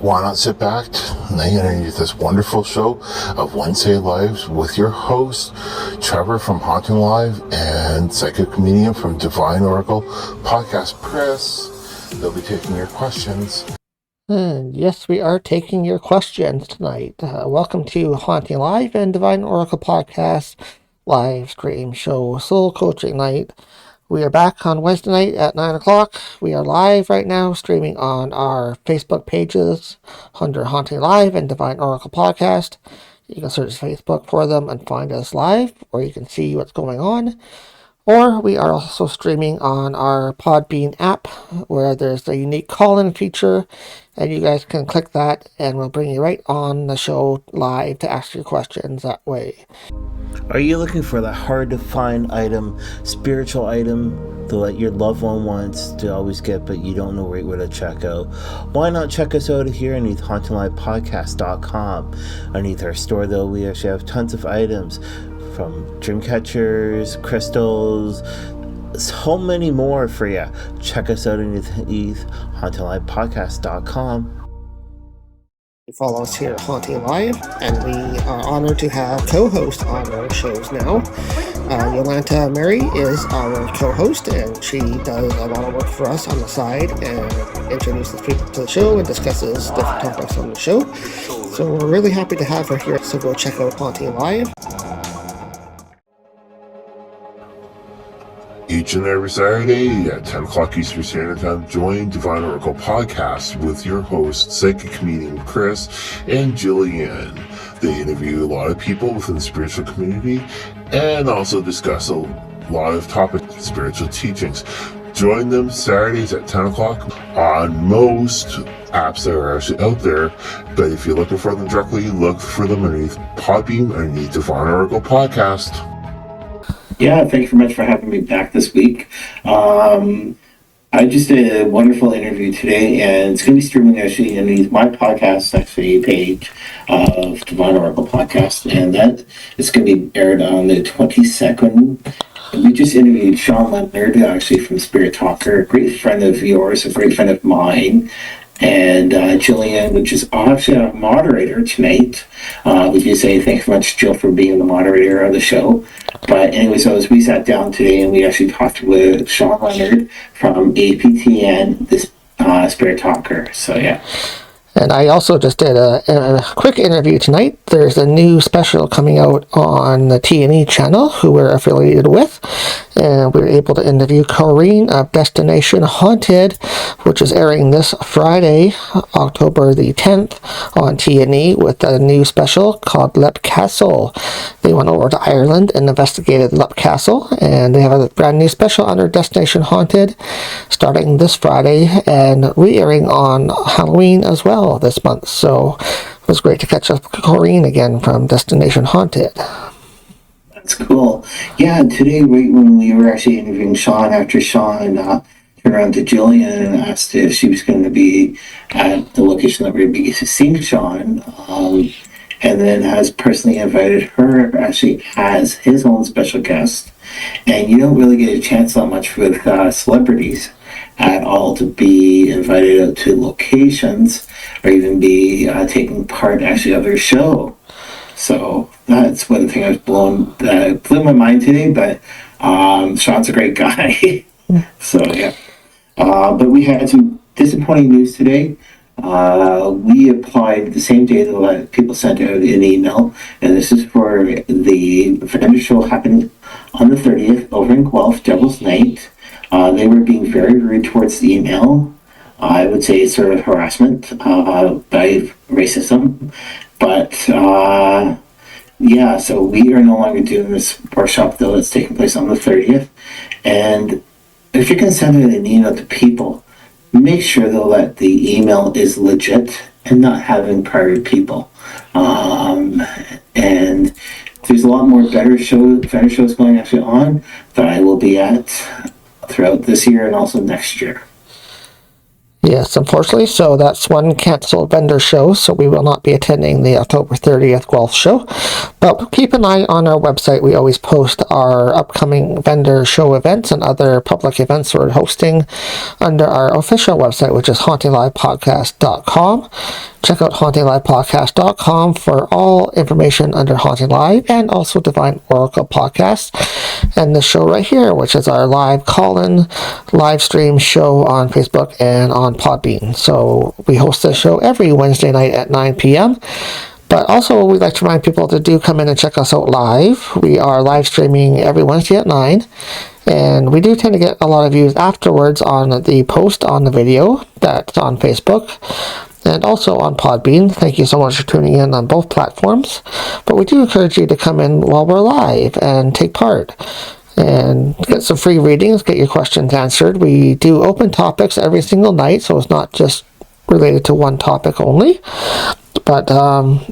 Why not sit back and underneath this wonderful show of Wednesday Lives with your host, Trevor from HauntingLIVE and psychic comedian from Divine Oracle Podcast, Chris. They'll be taking your questions. And yes, we are taking your questions tonight. Welcome to HauntingLIVE and Divine Oracle Podcast live stream show, Soul Coaching Night. We are back on Wednesday night at 9 o'clock. We are live right now, streaming on our Facebook pages under HauntingLIVE and Divine Oracle Podcast. You can search Facebook for them and find us live, or you can see what's going on. Or we are also streaming on our Podbean app, where there's a unique call-in feature, and you guys can click that, and we'll bring you right on the show live to ask your questions that way. Are you looking for that hard-to-find item, spiritual item that your loved one wants to always get, but you don't know right where to check out? Why not check us out here underneath HauntingLivePodcast.com. Underneath our store, though, we actually have tons of items, from dream catchers, crystals, so many more for you. Check us out underneath HauntingLivePodcast.com. Follow us here at HauntingLIVE, and we are honored to have co-hosts on our shows now. Yolanta Mary is our co-host, and she does a lot of work for us on the side and introduces people to the show and discusses different topics on the show. So we're really happy to have her here, so go check out HauntingLIVE. Each and every Saturday at 10 o'clock Eastern Standard Time, join Divine Oracle Podcast with your hosts, psychic comedian Chris and Gillian. They interview a lot of people within the spiritual community and also discuss a lot of topics, spiritual teachings. Join them Saturdays at 10 o'clock on most apps that are actually out there. But if you're looking for them directly, look for them underneath Podbean, underneath Divine Oracle Podcast. Yeah, thank you very much for having me back this week. I just did a wonderful interview today, and it's going to be streaming actually underneath my podcast page of Divine Oracle Podcast, and that is going to be aired on the 22nd. We just interviewed Sean Leonard, actually from Spirit Talker, a great friend of yours, a great friend of mine, and Gillian, which is actually a moderator tonight. We do say thanks very much, Jill, for being the moderator of the show. But anyways, as we sat down today and we actually talked with Sean Leonard from APTN, this Spirit Talker. So yeah. And I also just did a quick interview tonight. There's a new special coming out on the T&E channel, who we're affiliated with. And we were able to interview Corrine of Destination Haunted, which is airing this Friday, October the 10th, on T&E with a new special called Lep Castle. They went over to Ireland and investigated Lep Castle, and they have a brand new special under Destination Haunted starting this Friday and re-airing on Halloween as well this month. So it was great to catch up with Corrine again from Destination Haunted. That's cool. Yeah, today when we were actually interviewing Sean, after Sean turned around to Gillian and asked if she was going to be at the location that we were going to be seeing Sean, and then has personally invited her, actually has his own special guest. And you don't really get a chance that much with celebrities at all to be invited out to locations or even be taking part actually of their show. So that's one thing I was blew my mind today, but Sean's a great guy. So yeah. But we had some disappointing news today. We applied the same day that people sent out an email, and this is for the vendor show happening on the 30th over in Guelph, Devil's Night. They were being very rude towards the email. I would say sort of harassment by racism. But yeah, so we are no longer doing this workshop, though. It's taking place on the 30th. And if you're going to send an email to people, make sure, though, that the email is legit and not having private people. And there's a lot more vendor shows going actually on that I will be at throughout this year and also next year. Yes, unfortunately, so that's one canceled vendor show, so we will not be attending the October 30th Guelph show. But keep an eye on our website. We always post our upcoming vendor show events and other public events we're hosting under our official website, which is HauntingLivePodcast.com. check out HauntingLivePodcast.com for all information under Haunting Live and also Divine Oracle Podcast. And this show right here, which is our live call-in live stream show on Facebook and on Podbean. So we host this show every Wednesday night at 9 p.m. But also, we'd like to remind people to do come in and check us out live. We are live streaming every Wednesday at 9. And we do tend to get a lot of views afterwards on the post on the video that's on Facebook and also on Podbean. Thank you so much for tuning in on both platforms. But we do encourage you to come in while we're live and take part and get some free readings, get your questions answered. We do open topics every single night, so it's not just related to one topic only. But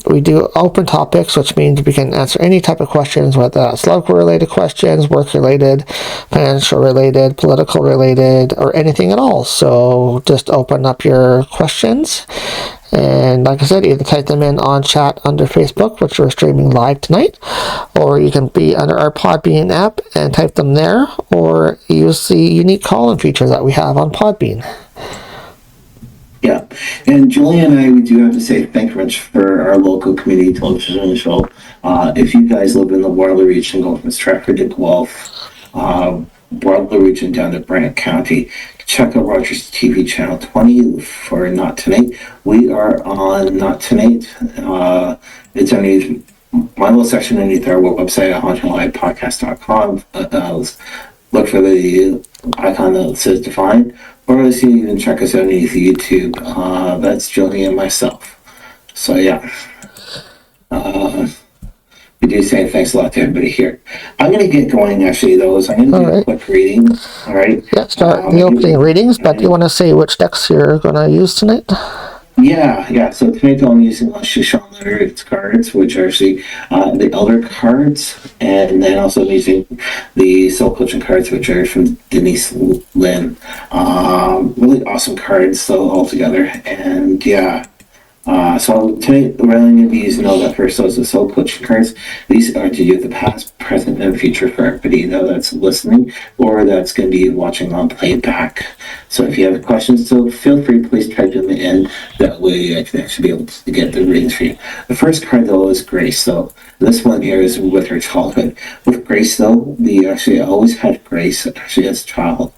we do open topics, which means we can answer any type of questions, whether that's love-related questions, work-related, financial-related, political-related, or anything at all. So just open up your questions. And like I said, either type them in on chat under Facebook, which we're streaming live tonight, or you can be under our Podbean app and type them there, or use the unique call-in feature that we have on Podbean. Yeah, and Gillian and I, we do have to say thank you very much for our local community television show. If you guys live in the Waterloo region, go from Stratford to Guelph, Waterloo region down to Brant County, check out Rogers TV Channel 20 for Not Tonight. We are on Not Tonight. It's underneath my little section underneath our website at HauntingLivePodcast.com. Look for the icon that says Define. Or else you can check us out underneath YouTube. That's Gillian and myself. So yeah. We do say thanks a lot to everybody here. I'm going to get going actually though. So I'm going to do a quick reading. All right. Yeah, start the opening readings, but do you want to say which decks you're going to use tonight? Yeah. So tonight I'm using Shoshone Leonard's cards, which are actually the Elder cards, and then also I'm using the Soul Coaching cards, which are from Denise Lynn. Really awesome cards, so all together, and yeah. So tonight we're only going to be using all that first. Those the Soul Coaching cards. These are to do with the past, present, and future for everybody that's listening or that's going to be watching on playback. So if you have questions, so feel free, please type them in. That way I can actually be able to get the readings for you. The first card though is Grace. So this one here is with her childhood. With Grace though, we actually always had Grace actually as a child.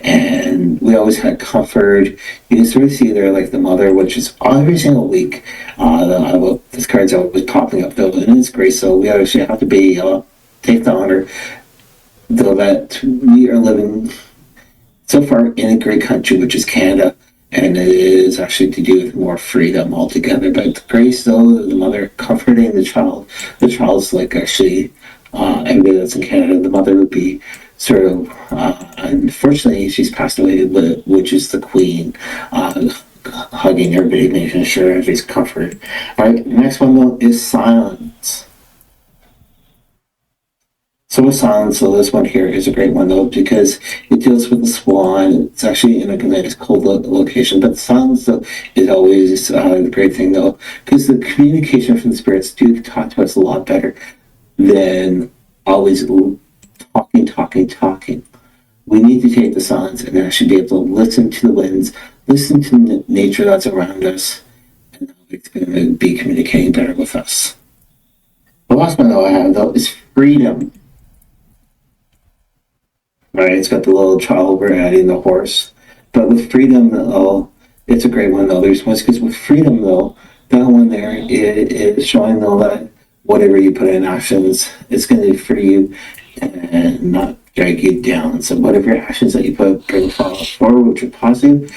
And we always had comfort. You can sort of see there like the mother, which is every single week. This card's always popping up though, and it's great. So we actually have to be take the honor though that we are living so far in a great country, which is Canada, and it is actually to do with more freedom altogether. But Grace though, the mother comforting the child. The child's like actually everybody that's in Canada. The mother would be sort of, unfortunately, she's passed away, which is the Queen, hugging everybody, making sure everybody's comforted. All right, next one though is Silence. So with Silence, so this one here is a great one though, because it deals with the swan. It's actually in a nice cold location, but Silence though is always the great thing though, because the communication from the spirits do talk to us a lot better than always talking. We need to take the silence and actually be able to listen to the winds, listen to the nature that's around us, and it's going to be communicating better with us. The last one though I have though is Freedom. Right, it's got the little child we're adding the horse, but with Freedom though, it's a great one though. There's one because with Freedom though, that one there it is showing though that whatever you put in actions, it's going to be for you and not drag you down. So whatever actions that you bring forward, which are positive,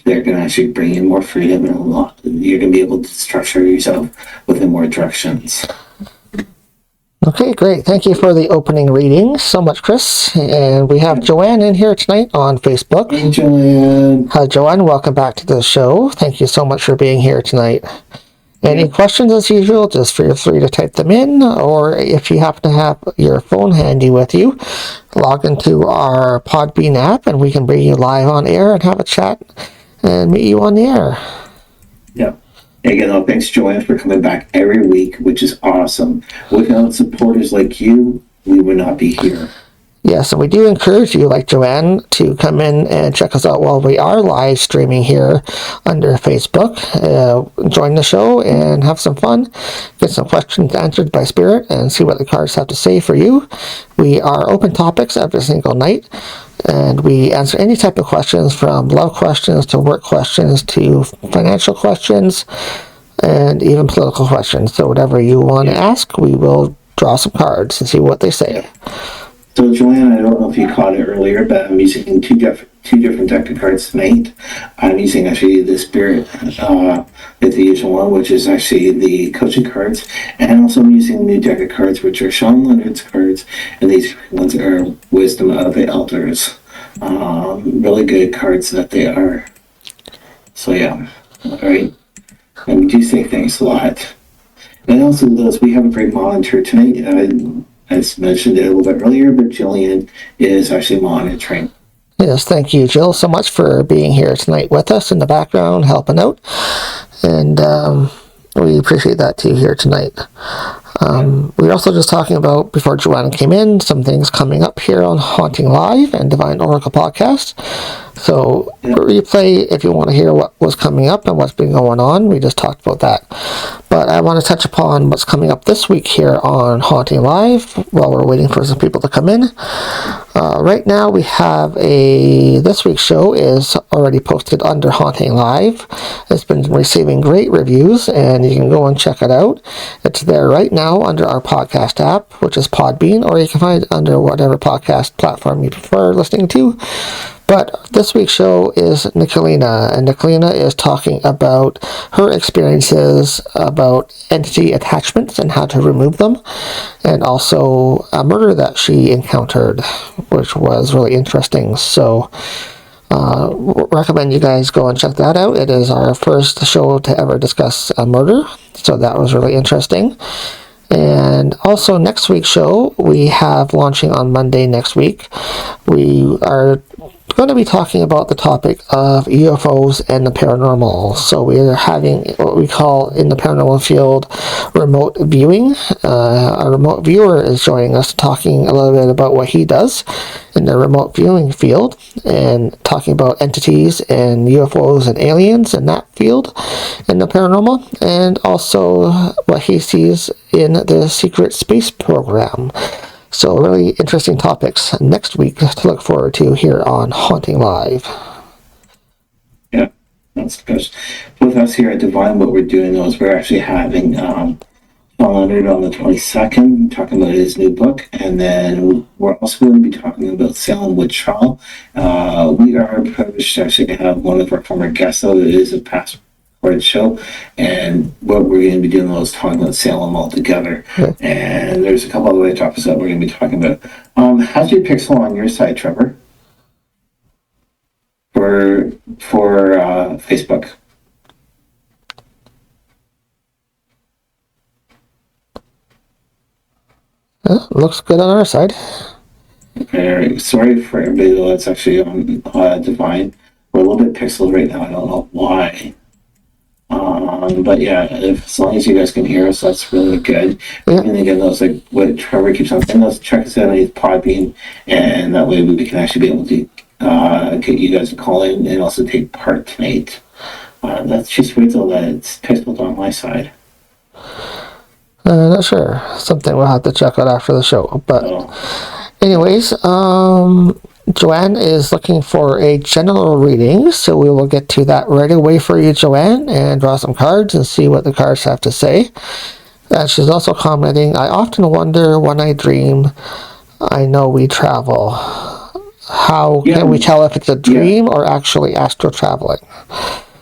they're going to actually bring you more freedom and a lot. You're going to be able to structure yourself within more directions. Okay, great. Thank you for the opening reading so much, Chris. And we have Joanne in here tonight on Facebook. Hey, Joanne. Hi, Joanne. Welcome back to the show. Thank you so much for being here tonight. Any questions as usual, just feel free to type them in, or if you happen to have your phone handy with you, log into our Podbean app and we can bring you live on air and have a chat and meet you on the air. Yeah. Again, thanks, Joanne, for coming back every week, which is awesome. Without supporters like you, we would not be here. Yes, and we do encourage you, like Joanne, to come in and check us out while we are live streaming here under Facebook. Join the show and have some fun. Get some questions answered by Spirit and see what the cards have to say for you. We are open topics every single night, and we answer any type of questions, from love questions to work questions to financial questions and even political questions. So whatever you want to ask, we will draw some cards and see what they say. So Joanne, I don't know if you caught it earlier, but I'm using two different deck of cards tonight. I'm using actually the Spirit, the usual one, which is actually the coaching cards, and also I'm using a new deck of cards, which are Sean Leonard's cards, and these ones are Wisdom of the Elders. Really good cards that they are. So yeah, all right. And we do say thanks a lot. And also those, we have a great monitor tonight. As mentioned a little bit earlier, but Gillian is actually monitoring. Yes, thank you, Jill, so much for being here tonight with us in the background, helping out. And we appreciate that too here tonight. We were also just talking about, before Joanna came in, some things coming up here on Haunting Live and Divine Oracle Podcast. So replay if you want to hear what was coming up and what's been going on. We just talked about that. But I want to touch upon what's coming up this week here on Haunting Live while we're waiting for some people to come in. Right now we have this week's show is already posted under Haunting Live. It's been receiving great reviews, and you can go and check it out. It's there right now under our podcast app, which is Podbean, or you can find it under whatever podcast platform you prefer listening to. But this week's show is Nicolina, and Nicolina is talking about her experiences about entity attachments and how to remove them, and also a murder that she encountered, which was really interesting. So recommend you guys go and check that out. It is our first show to ever discuss a murder, so that was really interesting. And also next week's show, we have launching on Monday next week. We are going to be talking about the topic of UFOs and the paranormal. So we are having what we call in the paranormal field remote viewing. A remote viewer is joining us, talking a little bit about what he does in the remote viewing field, and talking about entities and UFOs and aliens in that field in the paranormal, and also what he sees in the secret space program. So really interesting topics next week to look forward to here on Haunting Live. Yeah, that's good. With us here at Divine, what we're doing though is we're actually having Sean Leonard on the 22nd, talking about his new book, and then we're also going to be talking about Salem Witch Trial. We are privileged to actually have one of our former guests, though, that is a past recorded show, and what we're going to be doing is talking about Salem altogether. And there's a couple other topics that we're going to be talking about. How's your pixel on your side, Trevor? For Facebook. Looks good on our side. Okay, sorry for everybody that's actually on Divine. We're a little bit pixeled right now. I don't know why. But yeah, as long as you guys can hear us, that's really good. Yeah. And again, those, like what Trevor keeps on saying, those check us out on Podbean, and that way we can actually be able to get you guys to call in and also take part tonight. That's just wait till that it's pixeled on my side. Not sure. Something we'll have to check out after the show. But anyways, Joanne is looking for a general reading, so we will get to that right away for you, Joanne, and draw some cards and see what the cards have to say. And she's also commenting, I often wonder when I dream, I know we travel. How can we tell if it's a dream or actually astral traveling?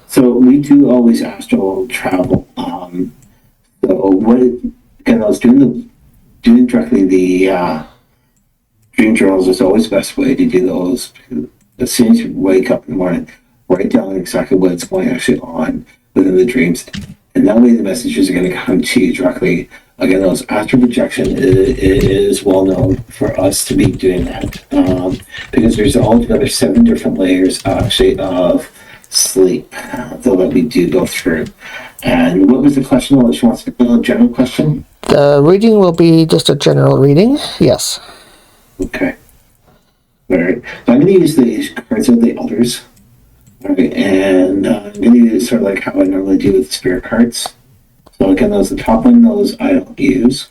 So we do always astral travel. So what again, I was doing directly the dream journals is always the best way to do those. As soon as you wake up in the morning, write down exactly what's going actually on within the dreams, and that way the messages are going to come to you directly. Again, those astral projection is well known for us to be doing that, because there's altogether 7 different layers actually of sleep that we do go through. And what was the question? Well, she wants to know a general question. The reading will be just a general reading, yes. Okay. All right. So I'm going to use the cards of the elders. All right, and I'm going to use sort of like how I normally do with spirit cards. So again, those the top one, those I don't use.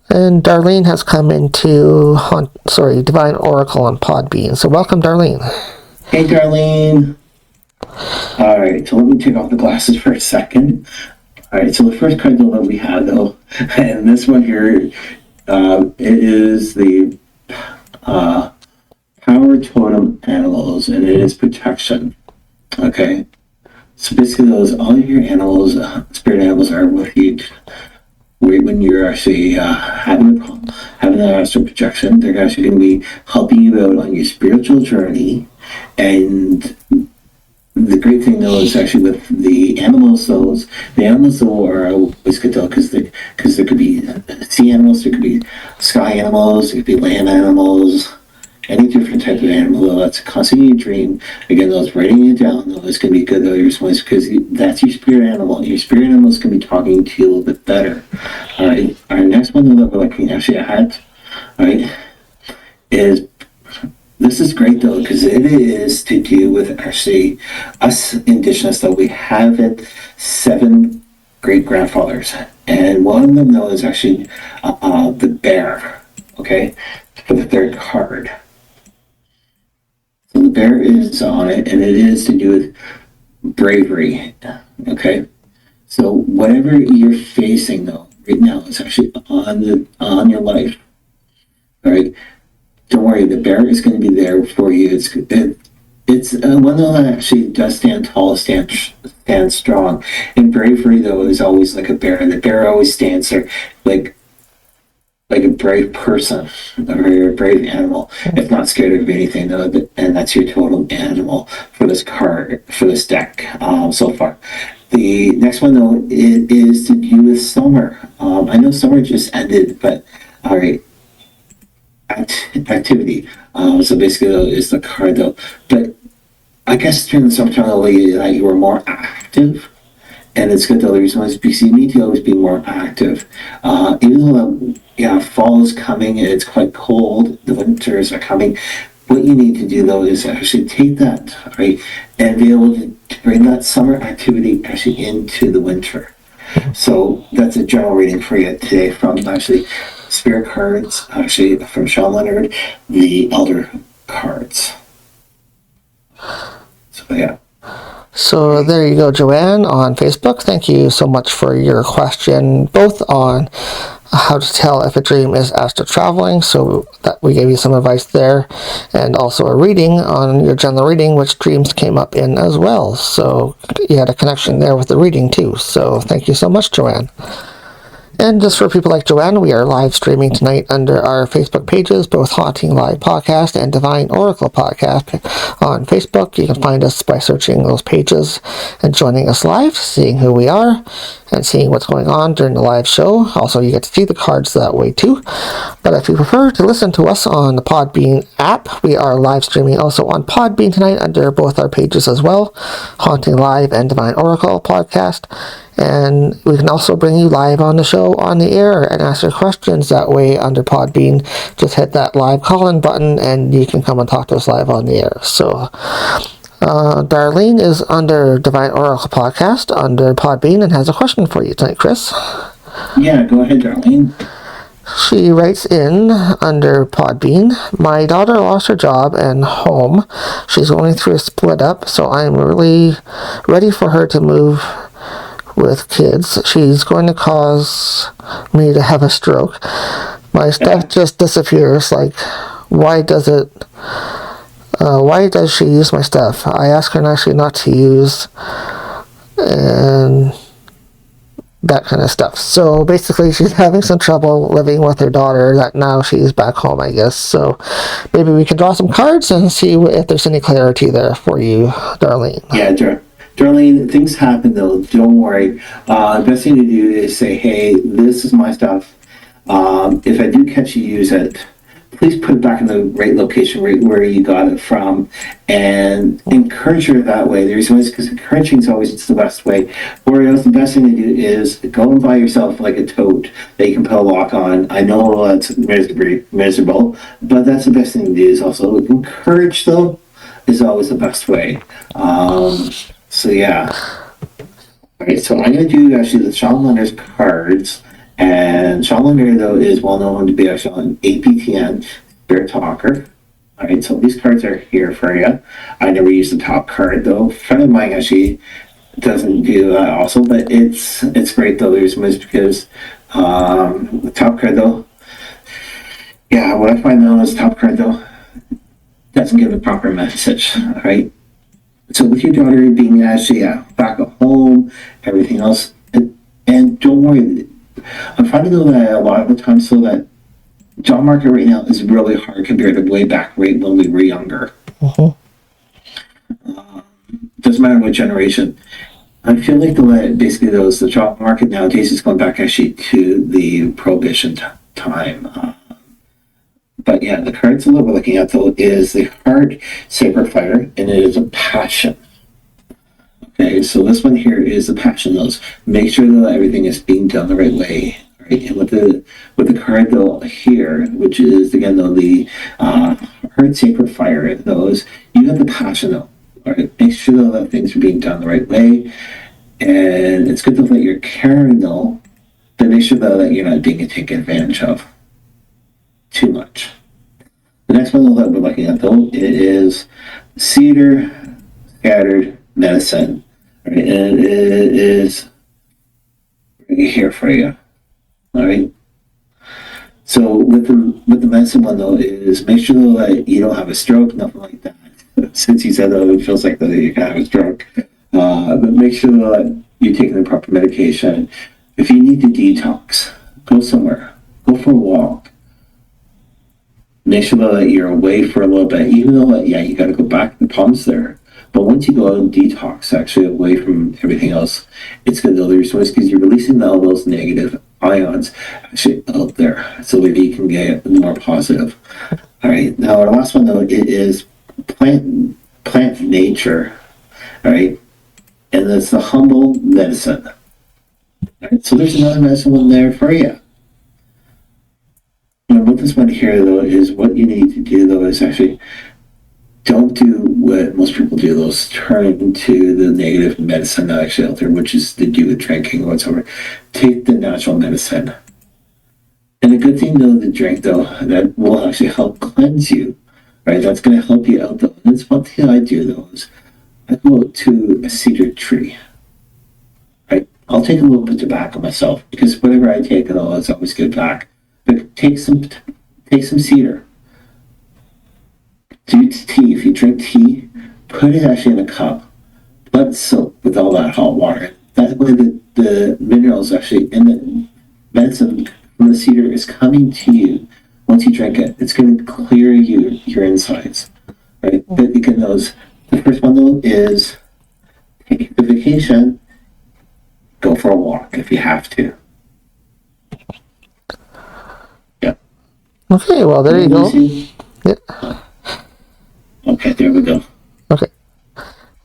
And Darlene has come into Divine Oracle on Podbean. So welcome, Darlene. Hey, Darlene. All right, so let me take off the glasses for a second. All right, so the first card though that we have though, and this one here, it is the Power Totem Animals, and it is protection. Okay, so basically all your animals, spirit animals, are with you when you're actually having an astral projection. They're actually going to be helping you out on your spiritual journey. And the great thing though is actually with the animals, though are always good though, because there could be sea animals, there could be sky animals, there could be land animals, any different type of animal though. That's constantly your dream. Again, those writing it down though is going to be good though. Your response, because that's your spirit animal. Your spirit animal is going to be talking to you a little bit better. All right. Our next one that we're looking actually at, all right, is. This is great though, because it is to do with actually us Indigenous though. We have it 7 great grandfathers, and one of them though is actually the bear. Okay, for the third card. So the bear is on it, and it is to do with bravery. Okay, so whatever you're facing though right now is actually on your life. All right. Don't worry, the bear is going to be there for you. It's one that actually does stand tall, stand strong. And bravery, though, is always like a bear. The bear always stands there like a brave person or a brave animal. It's not scared of anything, though, and that's your total animal for this card, for this deck so far. The next one, though, it is to do with summer. I know summer just ended, but all right. Activity. So basically, though, is the card though. But I guess during the summertime, you were more active, and it's good though. The reason why is because you need to always be more active. Even though fall is coming, and it's quite cold. The winters are coming. What you need to do though is actually take that right and be able to bring that summer activity actually into the winter. So that's a general reading for you today from actually spirit cards, actually from Sean Leonard, the elder cards. So yeah. So there you go, Joanne, on Facebook. Thank you so much for your question, both on how to tell if a dream is astral traveling, so that we gave you some advice there, and also a reading on your general reading, which dreams came up in as well. So you had a connection there with the reading too. So thank you so much, Joanne. And just for people like Joanne, we are live streaming tonight under our Facebook pages, both Haunting Live Podcast and Divine Oracle Podcast on Facebook. You can find us by searching those pages and joining us live, seeing who we are, and seeing what's going on during the live show. Also, you get to see the cards that way too. But if you prefer to listen to us on the Podbean app, we are live streaming also on Podbean tonight under both our pages as well, Haunting Live and Divine Oracle Podcast. And we can also bring you live on the show on the air and ask your questions that way under Podbean. Just hit that live call-in button and you can come and talk to us live on the air. So Darlene is under Divine Oracle Podcast under Podbean and has a question for you tonight, Chris. Yeah, go ahead, Darlene. She writes in under Podbean, my daughter lost her job and home. She's going through a split up, so I'm really ready for her to move with kids. She's going to cause me to have a stroke. My stuff just disappears. Like, why does she use my stuff? I ask her actually not to use, and that kind of stuff. So basically she's having some trouble living with her daughter that now she's back home, I guess. So maybe we can draw some cards and see if there's any clarity there for you, Darlene. Yeah, Darlene, things happen though. Don't worry. The best thing to do is say, hey, this is my stuff. If I do catch you use it, please put it back in the right location, right where you got it from, and encourage her that way. There's always, because encouraging is always the best way. Or else the best thing to do is go and buy yourself like a tote that you can put a lock on. I know that's miserable, but that's the best thing to do. Is also encourage, though, is always the best way. So yeah. All right, so I'm going to do actually the Sean Leonard's cards. And Sean Leonard, though, is well known to be actually an APTN Spirit Talker. All right, so these cards are here for you. I never use the top card, though. A friend of mine actually doesn't do that also, but it's great, though. There's because the top card, though, yeah, what I find, though, is top card, though, doesn't give the proper message, all right? So with your daughter being actually back at home, everything else, and don't worry, I'm finding though that a lot of the time, so that job market right now is really hard compared to way back right when we were younger. Doesn't matter what generation. I feel like basically the job market nowadays is going back actually to the prohibition time. But yeah, the cards that we're looking at though is the Heart Saber Fighter, and it is a passion. Okay, so this one here is the passion. Those make sure that everything is being done the right way. Right, and with the card though here, which is again though the Heart Saber Fire, those you have the passion though. All right, make sure though that things are being done the right way, and it's good though that you're caring though, but make sure though that you're not being taken advantage of too much. The next one that we're looking at though, it is Cedar Scattered Medicine. Right, and it is right here for you. All right. So with the medicine one though is make sure though that you don't have a stroke, nothing like that. Since you said that it feels like that you can have a stroke, but make sure that you're taking the proper medication. If you need to detox, go somewhere, go for a walk. Make sure that you're away for a little bit, even though yeah, you got to go back. The problem's there. But once you go out and detox, actually away from everything else, it's good to there's ways because you're releasing all those negative ions actually out there, so maybe you can get more positive. All right. Now our last one though, it is plant nature. All right, and that's the Humble Medicine. All right. So there's another medicine one there for you. And what this one here though is what you need to do though is actually. Don't do what most people do, those turn into the negative medicine actually out there, which is to do with drinking or whatsoever. Take the natural medicine. And a good thing though to drink though, that will actually help cleanse you. Right? That's gonna help you out though. And that's one thing I do though is I go to a cedar tree. Right? I'll take a little bit of tobacco myself because whatever I take though, it's always good back. But take some cedar. Do tea. If you drink tea, put it actually in a cup. Let it soak with all that hot water. That way the minerals actually in the medicine from the cedar is coming to you. Once you drink it, it's going to clear your insides. Right? But you can those. The first one though is take a vacation. Go for a walk if you have to. Yeah. Okay, well there you go. Yeah. Okay, there we go. Okay.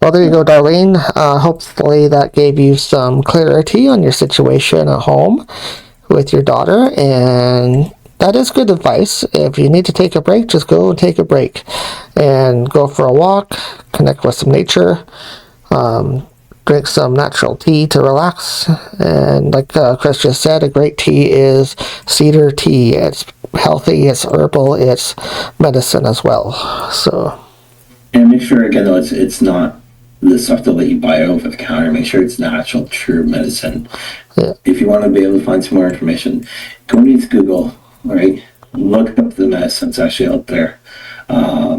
Well, there you go, Darlene. Hopefully that gave you some clarity on your situation at home with your daughter, and that is good advice. If you need to take a break, just go and take a break and go for a walk, connect with some nature, drink some natural tea to relax. And like Chris just said, a great tea is cedar tea. It's healthy, it's herbal, it's medicine as well. So. And make sure again though it's not the stuff that you buy over the counter. Make sure it's natural, true medicine. Yeah. If you want to be able to find some more information, go into Google, all right? Look up the medicines actually out there.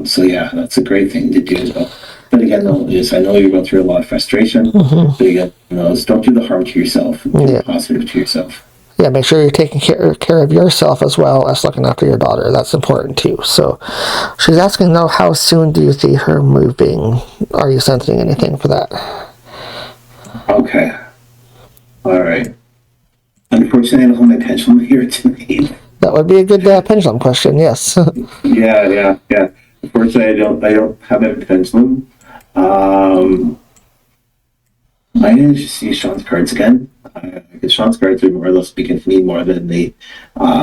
So yeah, that's a great thing to do though. But again though, I know you're going through a lot of frustration, but again, don't do the harm to yourself. Do the positive to yourself. Yeah, make sure you're taking care of yourself as well as looking after your daughter. That's important too. So she's asking though, how soon do you see her moving? Are you sensing anything for that? Okay. All right. Unfortunately, I don't have my pendulum here tonight. That would be a good pendulum question, yes. Yeah. Unfortunately, I don't have a pendulum. I'm gonna just use Sean's cards again. Because Sean's cards are more or less speaking to me more than the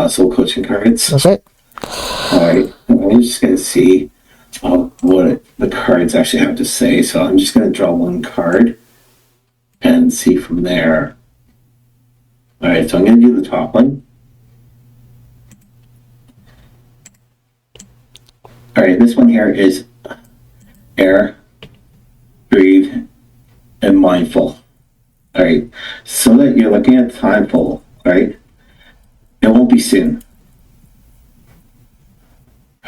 soul coaching cards. Okay. All right, I'm just gonna see what the cards actually have to say. So I'm just gonna draw one card and see from there. All right, so I'm gonna do the top one. All right, this one here is air, breathe, and mindful. All right, so that you're looking at the time full, right? It won't be soon.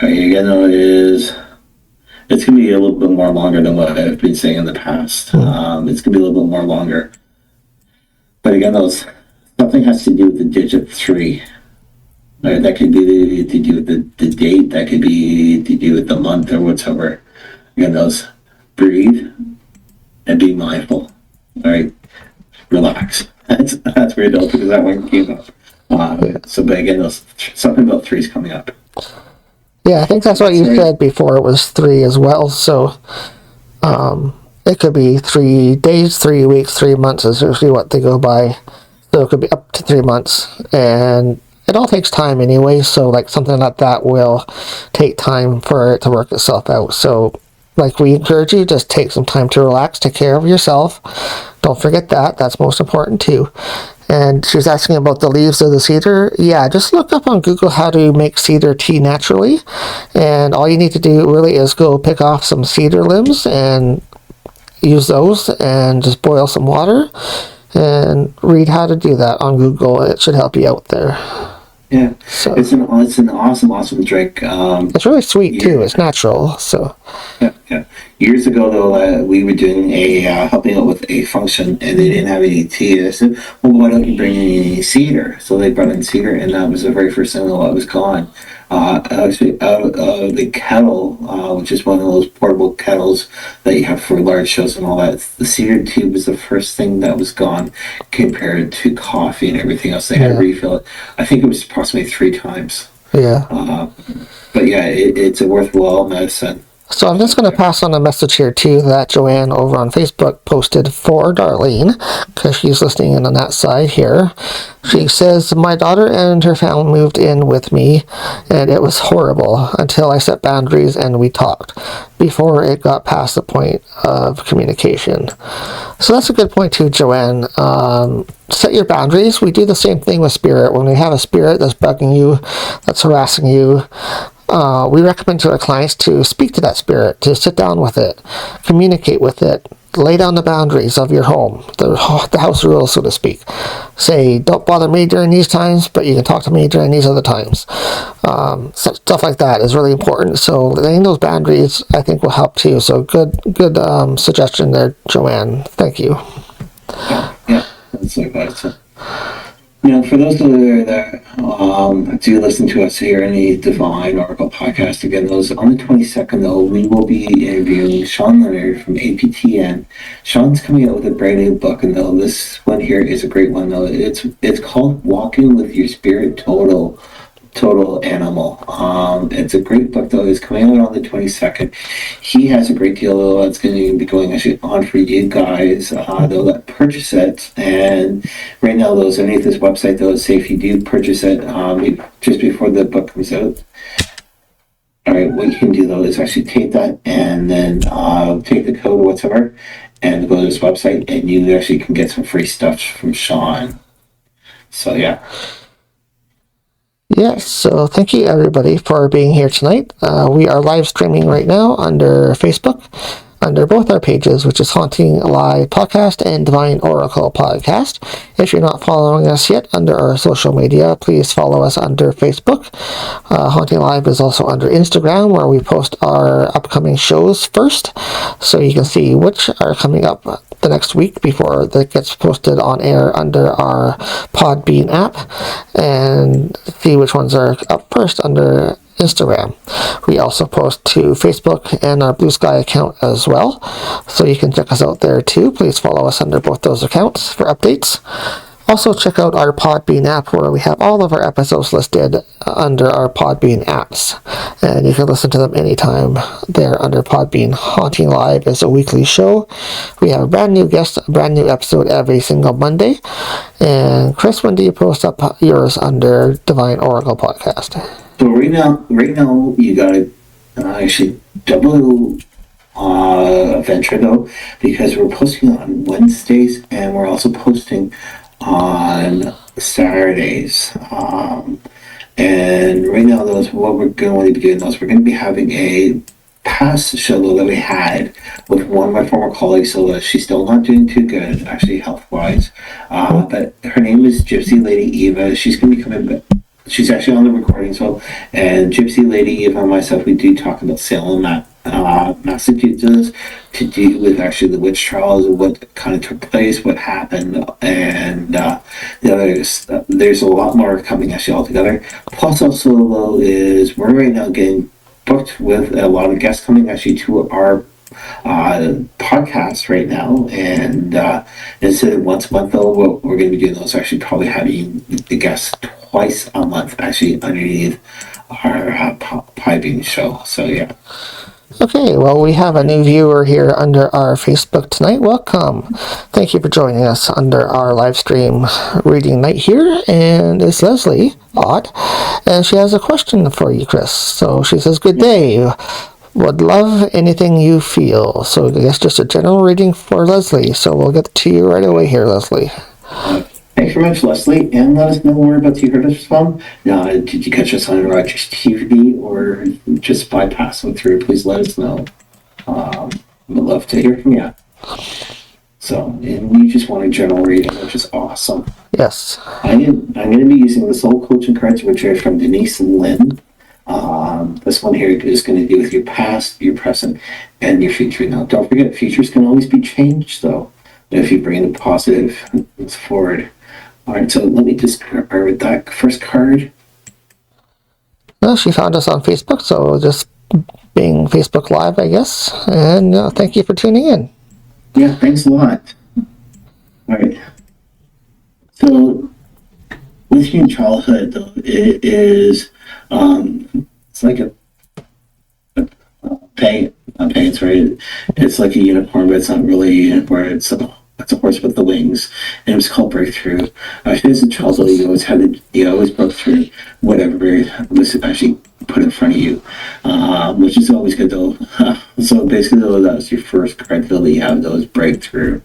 All right, again, it's going to be a little bit more longer than what I've been saying in the past. It's going to be a little bit more longer. But again, something has to do with the digit 3. Right? That could be to do with the date. That could be to do with the month or whatever. Again, breathe and be mindful. All right, relax. That's where it goes, because that one came up. But again, something about 3 is coming up. Yeah, I think that's what you said before. It was 3 as well. So it could be 3 days, 3 weeks, 3 months is usually what they go by. So it could be up to 3 months, and it all takes time anyway. So like something like that will take time for it to work itself out. So like we encourage you, just take some time to relax, take care of yourself. Don't forget that. That's most important too. And she was asking about the leaves of the cedar. Yeah, just look up on Google how to make cedar tea naturally. And all you need to do really is go pick off some cedar limbs and use those and just boil some water and read how to do that on Google. It should help you out there. Yeah, so it's an awesome drink. It's really sweet too. It's natural. So yeah. Years ago, though, we were doing helping out with a function, and they didn't have any tea. I said, "Well, why don't you bring in any cedar?" So they brought in cedar, and that was the very first thing that was gone. Actually, out of the kettle, which is one of those portable kettles that you have for large shows and all that, the cedar tea was the first thing that was gone, compared to coffee and everything else. They had to refill it. I think it was approximately 3 times. Yeah. But yeah, it's a worthwhile medicine. So I'm just going to pass on a message here too that Joanne over on Facebook posted for Darlene, because she's listening in on that side here. She says, my daughter and her family moved in with me, and it was horrible until I set boundaries and we talked before it got past the point of communication. So that's a good point too, Joanne. Set your boundaries. We do the same thing with spirit. When we have a spirit that's bugging you, that's harassing you, we recommend to our clients to speak to that spirit, to sit down with it, communicate with it, lay down the boundaries of your home, the house rules, so to speak. Say, don't bother me during these times, but you can talk to me during these other times. Stuff like that is really important. So laying those boundaries, I think, will help too. So good suggestion there, Joanne. Thank you. Yeah, that's like that. For those that do listen to us here in the Divine Oracle podcast, again, those on the 22nd, though, we will be interviewing Sean Leonard from APTN. Sean's coming out with a brand new book, and though this one here is a great one, though. It's called Walking with Your Spirit Total Animal. It's a great book, though. It's coming out on the 22nd. He has a great deal, though, that's going to be going actually on for you guys, though, that purchase it. And right now, those underneath this website, though, say if you do purchase it just before the book comes out, all right, what you can do, though, is actually take that and then take the code or whatever and go to this website, and you actually can get some free stuff from Sean. So, yeah. Yes, so thank you everybody for being here tonight. We are live streaming right now under Facebook, under both our pages, which is Haunting Live Podcast and Divine Oracle Podcast. If you're not following us yet under our social media, please follow us under Facebook. Haunting Live is also under Instagram, where we post our upcoming shows first, so you can see which are coming up the next week before that gets posted on air under our Podbean app, and see which ones are up first under Instagram. We also post to Facebook and our Blue Sky account as well, so you can check us out there too. Please follow us under both those accounts for updates. Also, check out our Podbean app where we have all of our episodes listed under our Podbean apps. And you can listen to them anytime there under Podbean. Haunting Live is a weekly show. We have a brand new guest, a brand new episode every single Monday. And Chris, when do you post up yours under Divine Oracle Podcast? So right now you got to actually double venture though, because we're posting on Wednesdays and we're also posting on Saturdays. And right now, what we're going to be doing we're going to be having a past show that we had with one of my former colleagues. So she's still not doing too good, actually, health-wise. But her name is Gypsy Lady Eva. She's going to be coming back. She's actually on the recording, and Gypsy Lady Eva and myself, we do talk about Salem, Massachusetts, to do with actually the witch trials, what kind of took place, what happened, and there's a lot more coming actually altogether. Plus, also though, is we're right now getting booked with a lot of guests coming actually to our podcast right now, and instead of once a month though, what we're going to be doing is actually probably having the guests twice a month actually underneath our piping show. So yeah. Okay, well, we have a new viewer here under our Facebook tonight. Welcome. Thank you for joining us under our live stream reading night here. And it's Leslie Ott, and she has a question for you, Chris. So she says, good day. Would love anything you feel. So I guess just a general reading for Leslie. So we'll get to you right away here, Leslie. Thanks very much, Leslie, and let us know whereabouts you heard us from. Did you catch us on Rogers TV or just bypass them through? Please let us know. We'd love to hear from you. So, and we just want a general reading, which is awesome. Yes. I'm going to be using the Soul Coaching cards, which are from Denise Lynn. This one here is going to do with your past, your present, and your future. Now, don't forget, futures can always be changed, though, if you bring the positive forward. All right, so let me just prepare with that first card. Well, she found us on Facebook, so just being Facebook Live, I guess. And thank you for tuning in. Yeah, thanks a lot. All right. So, with your childhood, though, it is, it's like a pants, right? It's like a unicorn, but it's not really a unicorn. It's a horse with the wings, and it was called Breakthrough. Actually, as a child, you always broke through whatever was actually put in front of you, which is always good though. So basically, though, that was your first card though that you have those Breakthrough.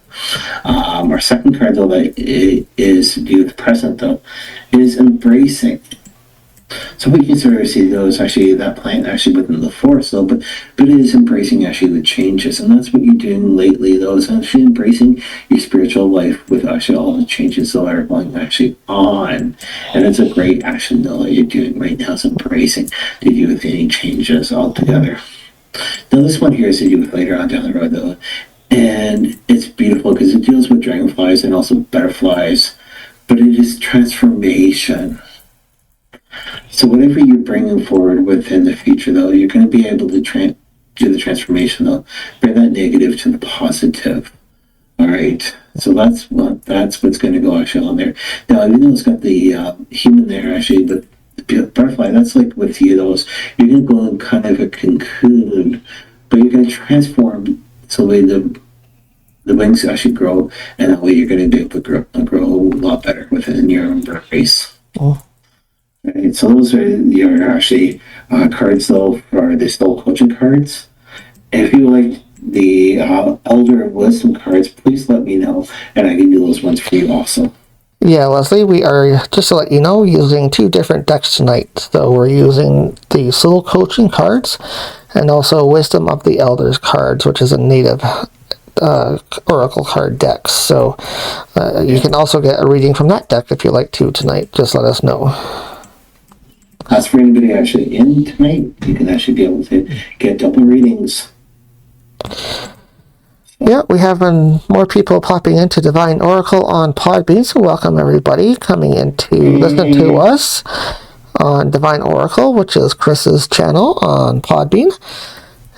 Our second card though that is to do with present though is Embracing. So we can sort of see those actually, that plant actually within the forest though, but it is embracing actually the changes, and that's what you're doing lately though, is actually embracing your spiritual life with actually all the changes that are going actually on. And it's a great action though that you're doing right now, is embracing to do with any changes altogether. Now this one here is to do with later on down the road though, and it's beautiful because it deals with dragonflies and also butterflies, but it is transformation. So whatever you're bringing forward within the future, though, you're going to be able to do the transformation, though. Bring that negative to the positive. All right. So that's what's going to go actually on there. Now, even though it's got the human there, actually, but the butterfly, that's like with you, those, you're going to go in kind of a cocoon, but you're going to transform so the wings actually grow, and that way you're going to be able to grow a lot better within your embrace. Oh. Right, so those are your actually cards though for the Soul Coaching cards. If you like the Elder Wisdom cards, please let me know, and I can do those ones for you also. Yeah, Leslie, we are, just to let you know, using two different decks tonight. So we're using the Soul Coaching cards and also Wisdom of the Elders cards, which is a native oracle card deck. So you can also get a reading from that deck if you like to tonight. Just let us know. As for anybody actually in tonight, you can actually be able to get double readings. Yeah, we have more people popping into Divine Oracle on Podbean, so welcome everybody coming in to listen to us on Divine Oracle, which is Chris's channel on Podbean.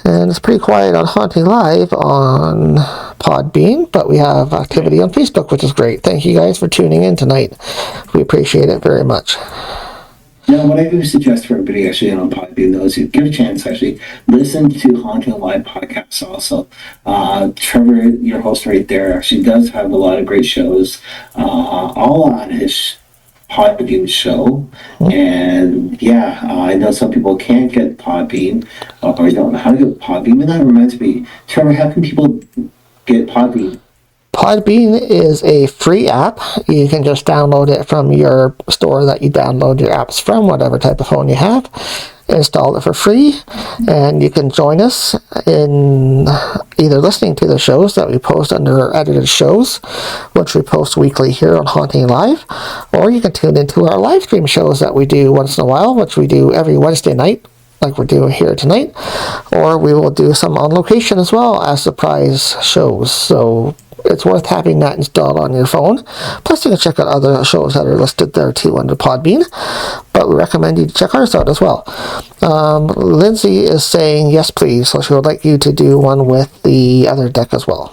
And it's pretty quiet on Haunting Live on Podbean, but we have activity on Facebook, which is great. Thank you guys for tuning in tonight. We appreciate it very much. Now, what I do suggest for everybody actually on Podbean, though, is you give a chance actually listen to Haunting Live podcasts also. Trevor, your host right there, actually does have a lot of great shows, all on his Podbean show. And yeah, I know some people can't get Podbean or don't know how to get Podbean, and that reminds me, Trevor, how can people get Podbean? Podbean is a free app. You can just download it from your store that you download your apps from, whatever type of phone you have. Install it for free, and you can join us in either listening to the shows that we post under our edited shows, which we post weekly here on Haunting Live, or you can tune into our live stream shows that we do once in a while, which we do every Wednesday night, like we're doing here tonight, or we will do some on location as well as surprise shows. So it's worth having that installed on your phone. Plus, you can check out other shows that are listed there too under Podbean. But we recommend you to check ours out as well. Lindsay is saying yes, please. So she would like you to do one with the other deck as well.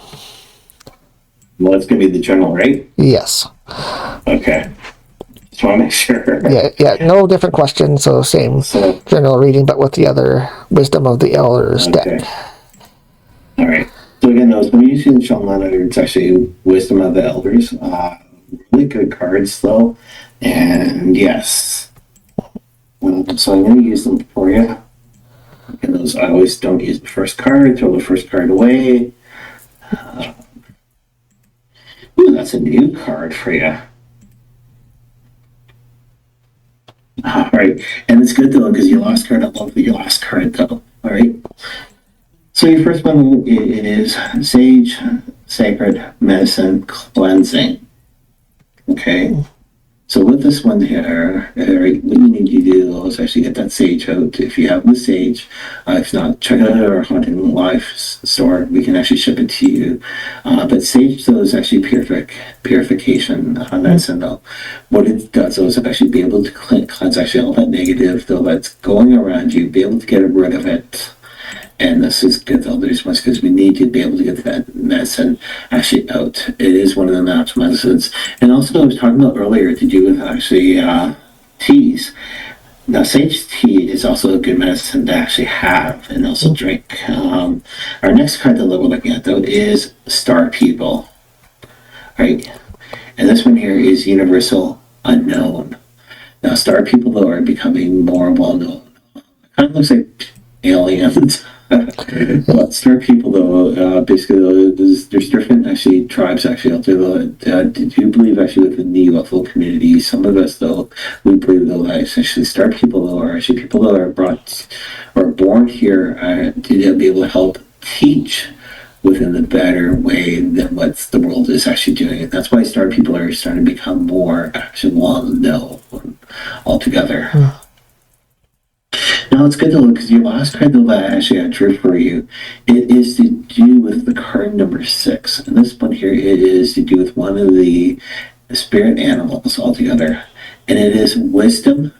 Well, it's going to be the general, right? Yes. Okay. Just want to make sure. Yeah. No different questions. So same general reading, but with the other Wisdom of the Elders deck. All right. So again, those when you see Sean Leonard, it's actually Wisdom of the Elders. Really good cards, though. And yes. So I'm going to use them for you. And those, I always don't use the first card. Throw the first card away. Ooh, that's a new card for you. All right. And it's good, though, because your last card, I love your last card, though. All right. So your first one is Sage, Sacred Medicine, Cleansing. Okay. So with this one here, what you need to do is actually get that sage out. If you have the sage, if not, check it out at our Haunting Live store. We can actually ship it to you. But sage, though, is actually purification medicine, though. What it does, though, is actually be able to cleanse actually all that negative, though, that's going around you, be able to get rid of it. And this is good, though, there's much because we need to be able to get that medicine actually out. It is one of the natural medicines. And also, I was talking about earlier to do with actually teas. Now, sage tea is also a good medicine to actually have and also drink. Our next card that we're looking at, though, is Star People. Right? And this one here is Universal Unknown. Now, Star People, though, are becoming more well-known. It kind of looks like aliens. But Star People, though, basically, there's different actually tribes actually out there. Though, do you believe actually within the UFO community? Some of us, though, we believe though that actually Star People, though, are actually people that are brought or born here to be able to help teach within a better way than what the world is actually doing. And that's why Star People are starting to become more actually well-known altogether. Now, it's good to look because your last card that actually I drew for you, it is to do with the card number 6. And this one here, it is to do with one of the spirit animals altogether. And it is wisdom,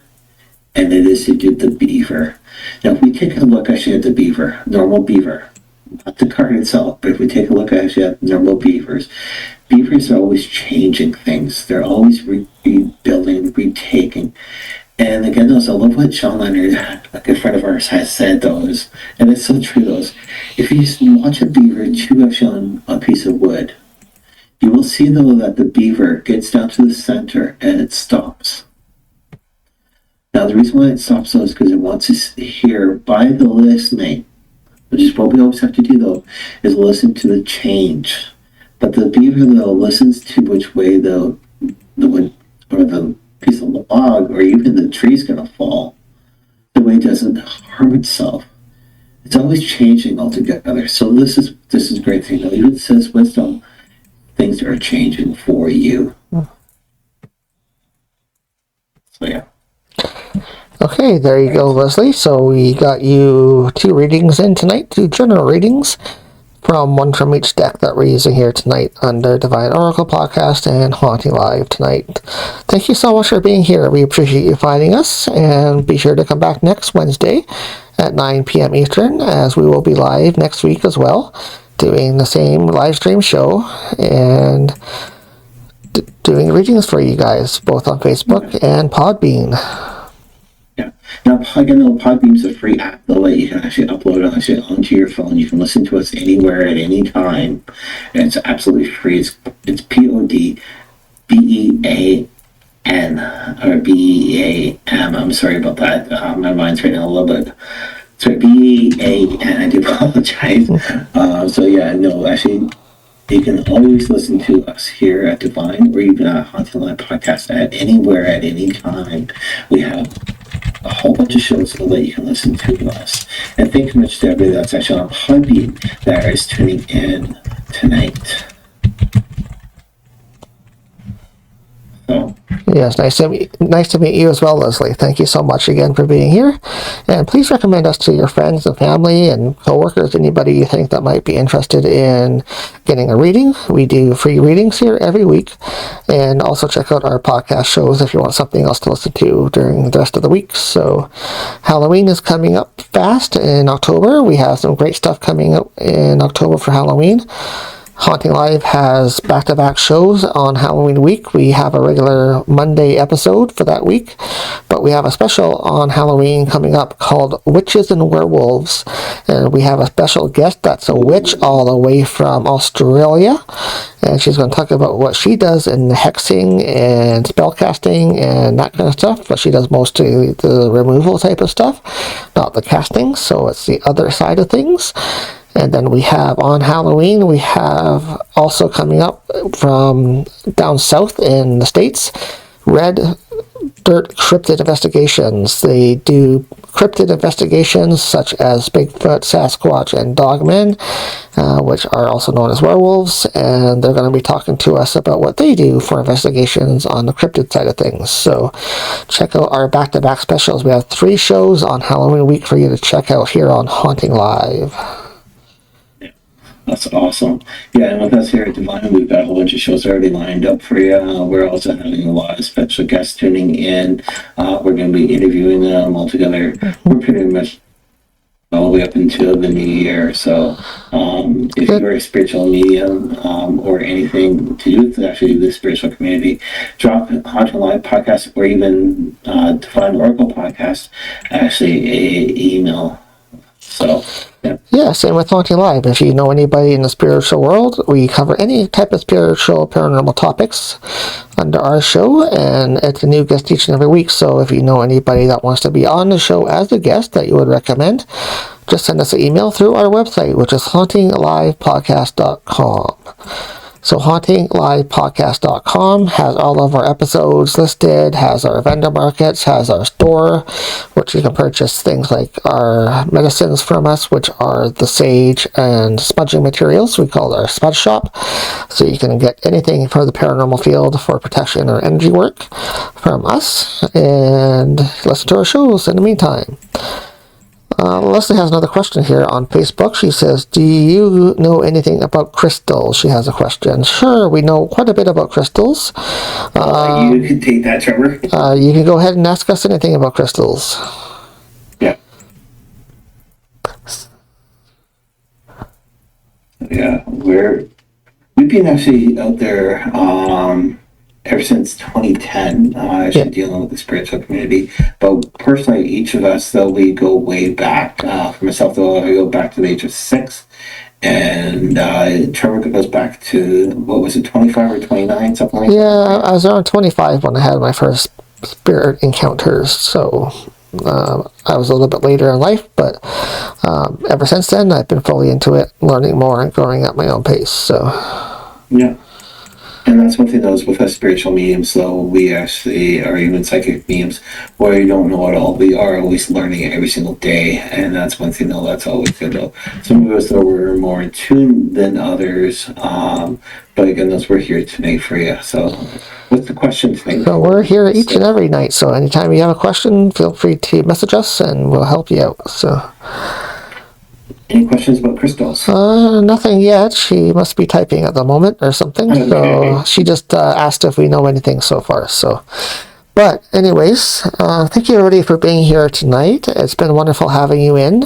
and it is to do with the beaver. Now, if we take a look actually at the beaver, normal beaver, not the card itself, but if we take a look actually at normal beavers, beavers are always changing things. They're always rebuilding, retaking. And again, those I love what Sean Leonard, a good friend of ours, has said, those, and it's so true, those. If you watch a beaver chew actually on a piece of wood, you will see, though, that the beaver gets down to the center and it stops. Now, the reason why it stops, though, is because it wants to hear by the listening, which is what we always have to do, though, is listen to the change. But the beaver, though, listens to which way, though, the wood or the piece of log or even the tree's going to fall, the way it doesn't harm itself. It's always changing altogether. So this is a great thing. Though. Even it says wisdom, things are changing for you. So yeah. Okay, there you go, Leslie. So we got you 2 readings in tonight, 2 general readings. One from each deck that we're using here tonight under Divine Oracle Podcast and Haunting Live tonight. Thank you so much for being here. We appreciate you finding us, and be sure to come back next Wednesday at 9 p.m. Eastern, as we will be live next week as well. doing the same live stream show and doing readings for you guys, both on Facebook and Podbean. Yeah. Now, again, the Podbean's a free app that you can actually upload onto your phone. You can listen to us anywhere at any time. And it's absolutely free. It's Podbean, or BEAM. I'm sorry about that. My mind's right now a little bit. Sorry, BEAN. I do apologize. So yeah, no, actually, you can always listen to us here at Divine or even at Haunting Live Podcast at anywhere at any time. We have a whole bunch of shows so that you can listen to us. And thank you much to everybody that's actually on Podbean that is tuning in tonight. So. Yes, nice to meet you as well, Leslie. Thank you so much again for being here. And please recommend us to your friends and family and coworkers, anybody you think that might be interested in getting a reading. We do free readings here every week. And also check out our podcast shows if you want something else to listen to during the rest of the week. So Halloween is coming up fast in October. We have some great stuff coming up in October for Halloween. Haunting Live has back-to-back shows on Halloween week. We have a regular Monday episode for that week, but we have a special on Halloween coming up called Witches and Werewolves, and we have a special guest that's a witch all the way from Australia, and she's going to talk about what she does in hexing and spellcasting and that kind of stuff, but she does mostly the removal type of stuff, not the casting, so it's the other side of things. And then we have on Halloween, we have also coming up from down south in the States, Red Dirt Cryptid Investigations. They do cryptid investigations such as Bigfoot, Sasquatch, and Dogmen, which are also known as werewolves. And they're going to be talking to us about what they do for investigations on the cryptid side of things. So check out our back-to-back specials. We have 3 shows on Halloween week for you to check out here on Haunting Live. That's awesome. Yeah, and with us here at Divine, we've got a whole bunch of shows already lined up for you. We're also having a lot of special guests tuning in. We're going to be interviewing them all together. We're pretty much all the way up until the new year. So if you're a spiritual medium or anything to do with actually the spiritual community, drop Haunting Live Podcast or even Divine Oracle Podcast, actually a email. So, yeah. Yeah, same with Haunting Live. If you know anybody in the spiritual world, we cover any type of spiritual, paranormal topics under our show, and it's a new guest each and every week. So if you know anybody that wants to be on the show as a guest that you would recommend, just send us an email through our website, which is HauntingLivePodcast.com. So HauntingLivePodcast.com has all of our episodes listed, has our vendor markets, has our store, which you can purchase things like our medicines from us, which are the sage and smudging materials. We call it our smudge shop. So you can get anything for the paranormal field for protection or energy work from us and listen to our shows in the meantime. Leslie has another question here on Facebook. She says, do you know anything about crystals? She has a question. Sure, we know quite a bit about crystals. You can take that, Trevor. You can go ahead and ask us anything about crystals. Yeah. Yeah, we've been actually out there ever since 2010, actually dealing with the spiritual community. But personally, each of us, though, we go way back. For myself, though, I go back to the age of 6. And Trevor goes back to, what was it, 25 or 29, something like that? Yeah, I was around 25 when I had my first spirit encounters. So I was a little bit later in life, but ever since then, I've been fully into it, learning more and growing at my own pace. So yeah. And that's one thing that was with us spiritual mediums, though we actually are even psychic mediums, where you don't know it all. We are always learning it every single day, and that's one thing, though, that's always good, though. Some of us, though, we're more in tune than others, but again, those we're here tonight for you. So what's the question tonight? So we're here each and every night, so anytime you have a question, feel free to message us, and we'll help you out. So. Any questions about crystals? Nothing yet. She must be typing at the moment or something. Okay. So she just asked if we know anything so far. So, but anyways, thank you everybody for being here tonight. It's been wonderful having you in.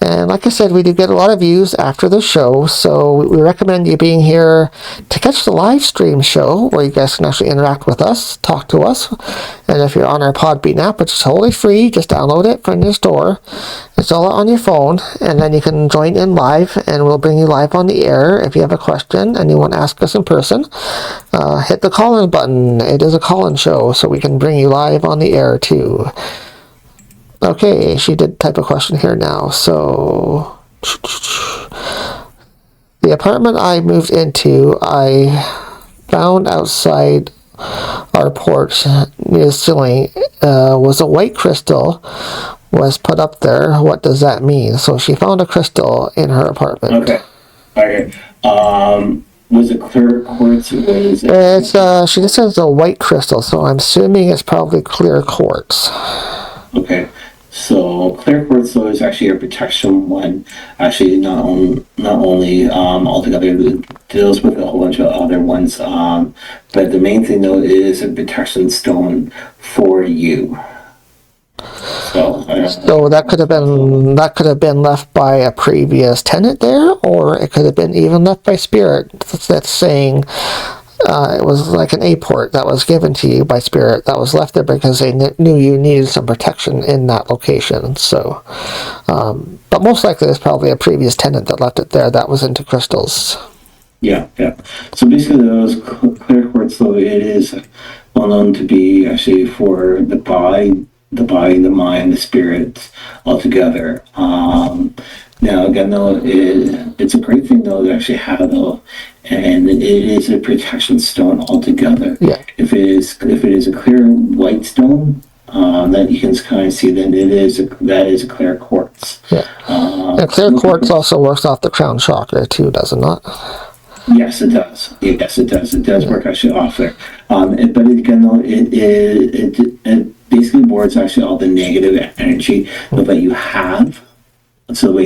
And like I said, we do get a lot of views after the show, so we recommend you being here to catch the live stream show where you guys can actually interact with us, talk to us. And if you're on our Podbean app, which is totally free, just download it from your store. It's all on your phone, and then you can join in live, and we'll bring you live on the air. If you have a question and you want to ask us in person, hit the call-in button. It is a call-in show, so we can bring you live on the air too. Okay, she did type a question here now. So, the apartment I moved into, I found outside our porch near the ceiling was a white crystal was put up there. What does that mean? So she found a crystal in her apartment. Okay. Was it clear quartz? It's she just says a white crystal, so I'm assuming it's probably clear quartz. Okay. So clear quartz though is actually a protection one. Actually, not only altogether deals with a whole bunch of other ones. But the main thing though is a protection stone for you. So that could have been left by a previous tenant there, or it could have been even left by spirit. That's saying. It was like an apport that was given to you by spirit that was left there because they knew you needed some protection in that location. So, but most likely it's probably a previous tenant that left it there that was into crystals. Yeah. So basically, those clear quartz, though, it is well known to be actually for the body, the mind, the spirit altogether. Now, again, though, it's a great thing, though, to actually have, though, and it is a protection stone altogether. Yeah. If it is a clear white stone that you can kind of see, then that is a clear quartz. Yeah. And clear quartz also works off the crown chakra too, does it not? Yes, it does. Yes, it does. It does work actually off there. But again, though, it basically wards actually all the negative energy that you have. So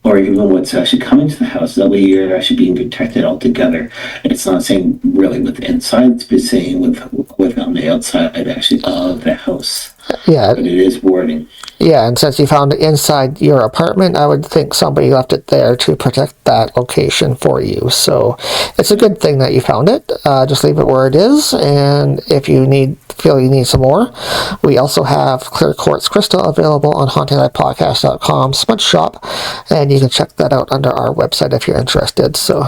or even what's actually coming to the house. That way you're actually being protected altogether. It's not saying really with the inside, it's saying with on the outside actually of the house. Yeah. But it is warding. Yeah, and since you found it inside your apartment, I would think somebody left it there to protect that location for you. So it's a good thing that you found it. Just leave it where it is, and if you feel you need some more, we also have clear quartz crystal available on HauntingLivePodcast.com smudge shop, and you can check that out under our website if you're interested. So,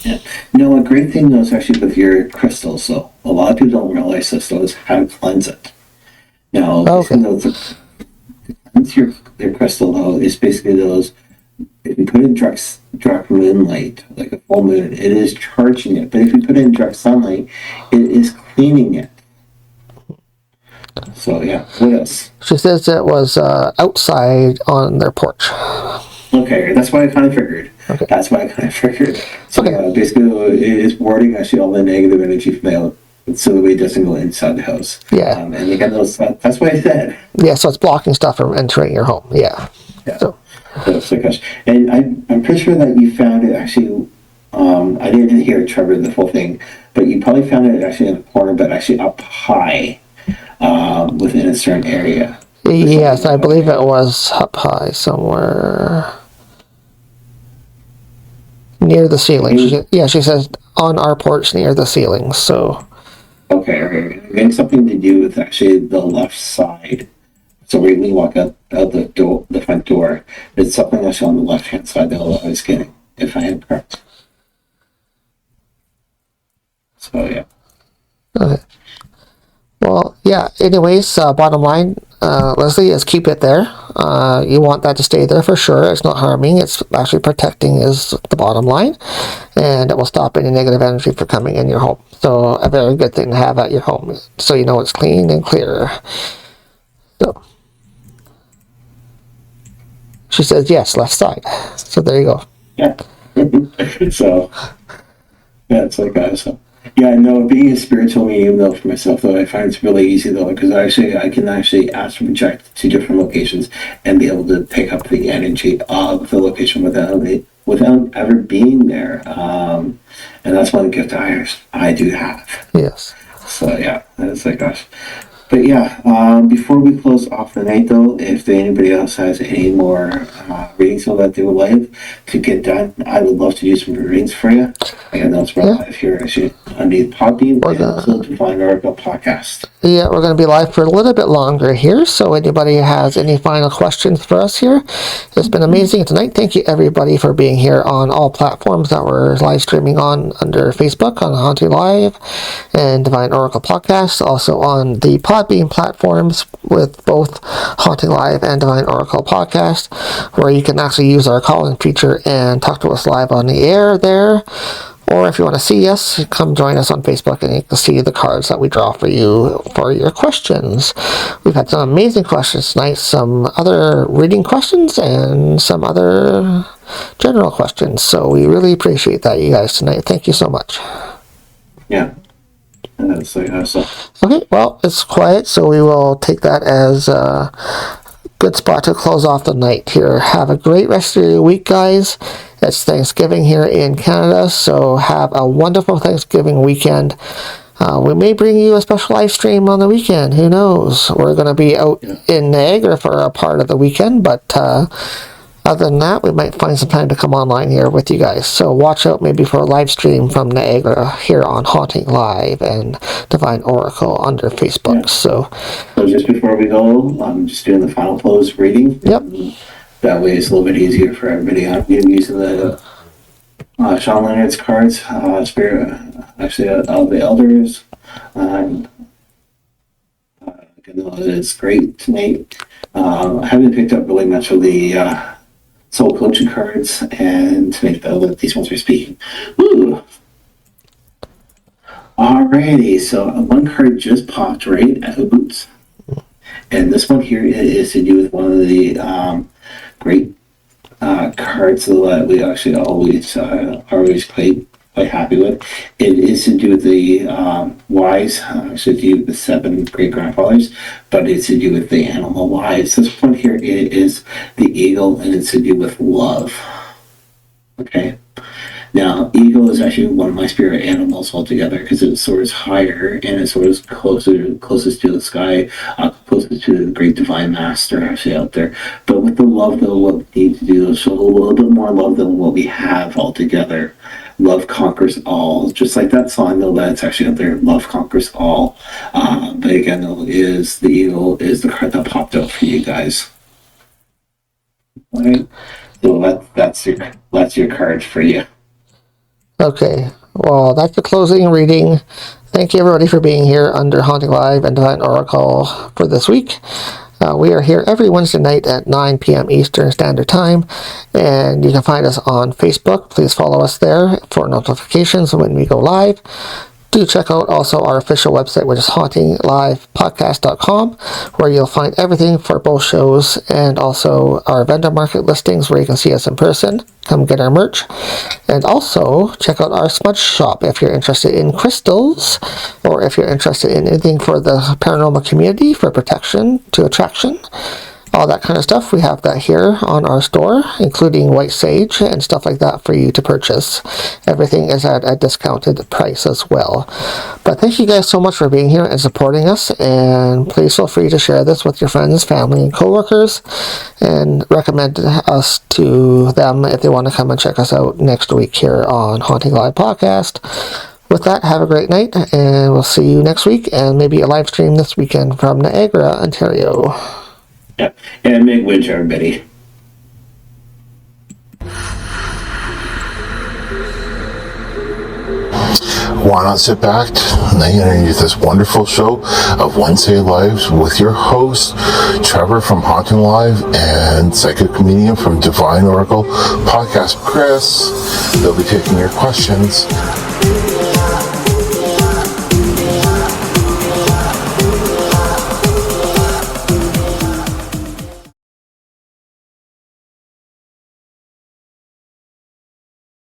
yeah. No, a great thing though is actually with your crystals. So a lot of people don't realize this though is how to cleanse it. Now, your crystal though is basically those. If you put in direct moonlight, like a full moon, it is charging it. But if you put in direct sunlight, it is cleaning it. So yeah, what else? She says it was outside on their porch. Okay, that's what I kind of figured. Okay. That's what I kind of figured. So Okay. basically, it is warding actually all the negative energy from out, so that way it doesn't go inside the house. Yeah. And you get those. That's what I said. Yeah, so it's blocking stuff from entering your home. Yeah. Yeah. So. That's the question. And I'm pretty sure that you found it actually. I didn't hear Trevor the full thing, but you probably found it actually in the corner, but actually up high, within a certain area. Yes, I believe it was up high somewhere near the ceiling. She says on our porch near the ceiling. So. Okay. I think something to do with actually the left side. So when we walk out the front door, it's something actually on the left-hand side that I was getting, if I am correct. So, yeah. Okay. Well, yeah, anyways, bottom line, Leslie, is keep it there. You want that to stay there for sure. It's not harming. It's actually protecting is the bottom line. And it will stop any negative energy from coming in your home. So a very good thing to have at your home. So you know it's clean and clear. So she says yes, left side. So there you go. Yeah. So, yeah, it's like that. So, yeah, no, being a spiritual medium, though, for myself, though, I find it's really easy, though, because I can actually astral project to different locations and be able to pick up the energy of the location without ever being there. And that's one gift I do have. Yes. So, yeah, it's like, gosh. But yeah, before we close off the night though, if anybody else has any more readings that they would like to get done, I would love to do some readings for you. Again, that's right live here actually on the Podbean and also Divine Oracle podcast. Yeah, we're going to be live for a little bit longer here, so anybody has any final questions for us here? It's been amazing tonight. Thank you everybody for being here on all platforms that we're live streaming on under Facebook on Haunting Live and Divine Oracle Podcast, also on the Podbean platforms with both Haunting Live and Divine Oracle Podcast, where you can actually use our call-in feature and talk to us live on the air there. Or if you want to see us, come join us on Facebook and you can see the cards that we draw for you for your questions. We've had some amazing questions tonight, some other reading questions, and some other general questions. So we really appreciate that, you guys, tonight. Thank you so much. Yeah. That's like awesome. Okay, well, it's quiet, so we will take that as a good spot to close off the night here. Have a great rest of your week, guys. It's Thanksgiving here in Canada, so have a wonderful Thanksgiving weekend. We may bring you a special live stream on the weekend. Who knows? We're going to be out in Niagara for a part of the weekend, but other than that, we might find some time to come online here with you guys. So watch out maybe for a live stream from Niagara here on Haunting Live and Divine Oracle under Facebook. Yeah. So just before we go, I'm just doing the final close reading. Yep. That way it's a little bit easier for everybody. I'm using the Sean Leonard's cards, Spirit, actually, of the Elders. It's great tonight. I haven't picked up really much of the soul coaching cards, and tonight these ones are speaking. Woo! Alrighty, so one card just popped right out. And this one here is to do with one of the great cards that we actually always quite happy with. It is to do with the wise, actually to do with the 7 great grandfathers, but it's to do with the animal wise. This one here is the eagle, and it's to do with love. Okay. Now, eagle is actually one of my spirit animals altogether because it soars higher and it soars closest to the sky, closest to the great divine master actually out there. But with the love, though, what we need to do is show a little bit more love than what we have altogether. Love conquers all. Just like that song, though, that's actually out there. Love conquers all. But again, though, the eagle is the card that popped out for you guys. All right. So that's your card for you. okay, well, that's the closing reading. Thank you, everybody, for being here under Haunting Live and Divine Oracle for this week. We are here every Wednesday night at 9 p.m. Eastern Standard Time, and you can find us on Facebook. Please follow us there for notifications when we go live. Do check out also our official website, which is HauntingLivePodcast.com, where you'll find everything for both shows and also our vendor market listings where you can see us in person. Come get our merch. And also check out our smudge shop if you're interested in crystals or if you're interested in anything for the paranormal community for protection to attraction. All that kind of stuff, we have that here on our store, including white sage and stuff like that for you to purchase. Everything is at a discounted price as well. But thank you guys so much for being here and supporting us, and please feel free to share this with your friends, family, and coworkers, and recommend us to them if they want to come and check us out next week here on Haunting Live Podcast. With that, have a great night, and we'll see you next week, and maybe a live stream this weekend from Niagara, Ontario. Yeah, and make winch, everybody. Why not sit back and enjoy this wonderful show of Wednesday Lives with your host, Trevor from Haunting Live and psychic comedian from Divine Oracle Podcast, Chris. They'll be taking your questions